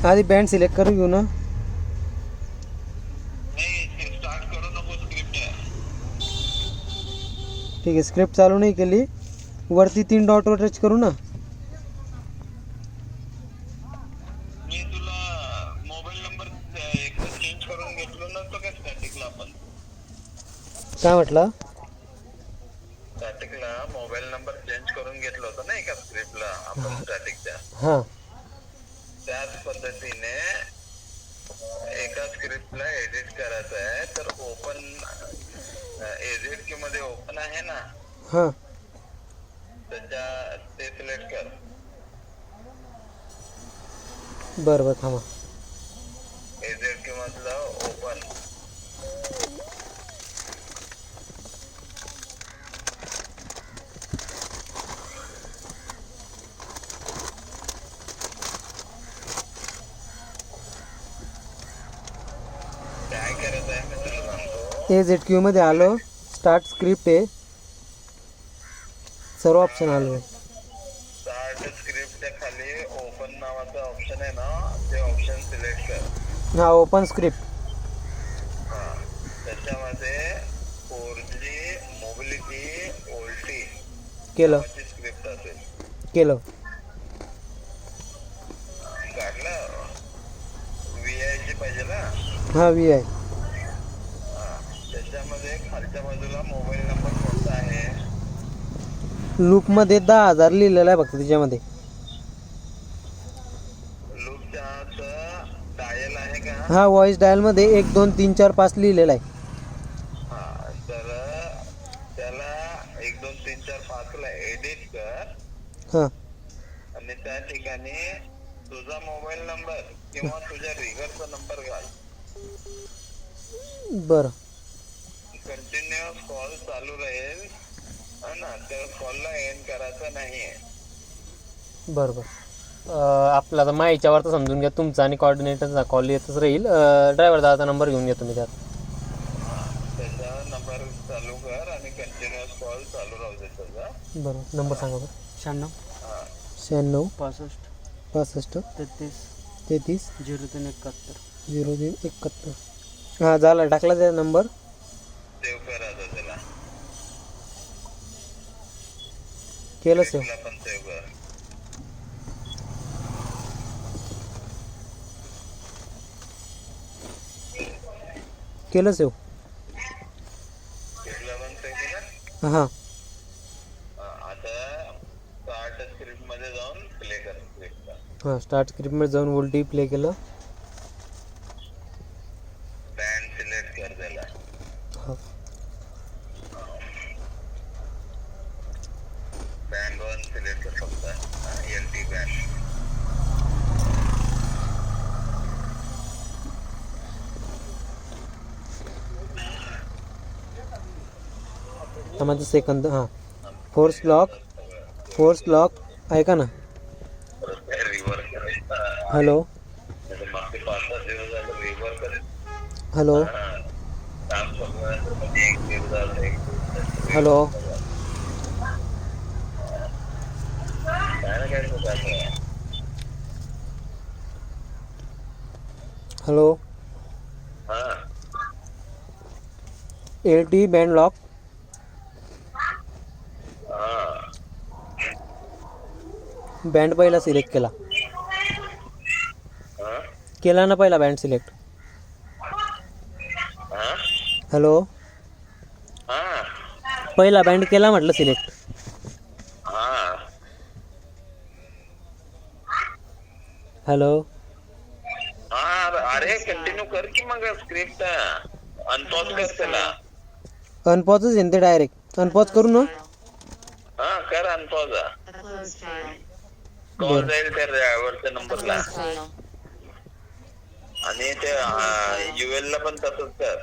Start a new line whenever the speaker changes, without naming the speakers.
आधी band select करून घेऊ ना. ठीक आहे, स्क्रिप्ट चालू नाही केली. वरती 3 डॉटवर टच करू ना.
मी तुला मोबाईल नंबर एकदा चेंज करून घेतलो ना, तो काय स्टॅटिकला आपण
काय म्हटलं?
स्टॅटिकला मोबाईल नंबर चेंज करून घेतला होता ना एका स्क्रिप्टला आपण स्टॅटिकच्या.
हां,
त्याच पद्धतीने एका स्क्रिप्टला एडिट करायचं आहे तर ओपन एडिट की मध्ये ओपन आहे ना,
हां,
ते सिलेक्ट कर.
बरं थांबा.
एडिट की मधलं ओपन. काय करायचं आहे मी तुला सांगतो.
AZQ मध्ये आलो. स्टार्ट स्क्रिप्ट आहे, सर्व ऑप्शन आलो.
स्टार्ट स्क्रिप्टच्या खाली ओपन नावाचं ऑप्शन आहे ना, ते ऑप्शन सिलेक्ट कर.
हां, ओपन स्क्रिप्ट.
हा, त्याच्यामध्ये 4G मोबिलिटी ओल्टी
केलं
स्क्रिप्ट असेल.
केलं.
काढलं. VI ची पाहिजे ना.
हां, VI.
त्याच्यामध्ये खालच्या बाजूला मोबाईल नंबर कोणता आहे?
लूपमध्ये 10,000 लिहिलेलं आहे फक्त त्याच्यामध्ये.
लूपच्या आत डायल आहे का?
हा, व्हॉइस डायलमध्ये 1 2 3 4 5 लिहिलेलं आहे.
हा, तर त्याला 1 2 3 4 5 ला एडिट कर.
हां,
आणि त्या ठिकाणी तुझा मोबाईल नंबर किंवा तुझ्या रिगरचा नंबर घाल.
बरं.
कंटिन्युअस कॉल चालू राहील ना, त्या कॉलला एंड करायचं नाहीये.
बरं बरं. आपला आता माईच्यावर तर समजून घ्या, तुमचा आणि कॉर्डिनेटरचा कॉल येतच राहील. ड्रायव्हर दादाचा नंबर घेऊन घेतो मी त्यात.
त्याचा नंबर चालू कर आणि कंटिन्युअस कॉल चालू राहू दे त्याचा.
बरं, नंबर सांगा बरं.
96
96
65
65
33
33
03 71.
03 71. हां, झाला, टाकला त्या नंबर.
सेव्ह करा आता त्याला.
केलं सेव.
त्याला पण सेव्ह कर.
केलं सेव.
त्याला पण सेव्ह केलं.
हां,
आता स्टार्ट स्क्रिप्ट मध्ये जाऊन प्ले कर स्क्रिप्टला.
हां, स्टार्ट स्क्रिप्टमध्ये जाऊन वोल्टी प्ले केलं.
बँड सिलेक्ट कर त्याला.
हां,
बँड 1 सिलेक्ट कर फक्त. LT band.
माझं सेकंद. हां, फोर्स लॉक ऐका ना.
रिव्हर करायचा.
हॅलो
मागचे 5-6 दिवस झाले रिव्हर करायचं.
हॅलो
काम संपल्यानंतर एक दिवस झालं, एक दिवस
हॅलो
काय ना काय करायचं.
हॅलो.
हा,
LT बँड लॉक. बँड पहिला सिलेक्ट केला. केला ना पहिला बँड सिलेक्ट. हॅलो, पहिला बँड केला म्हटलं सिलेक्ट. हॅलो.
अरे कंटिन्यू कर की मग स्क्रिप्ट. अनपॉज कर त्याला.
अनपॉजच येते डायरेक्ट. अनपॉज करू ना.
हा, कर अनपॉज. कॉल जाईल त्या ड्रायव्हरच्या नंबरला. आणि ते UL ला पण तसंच कर.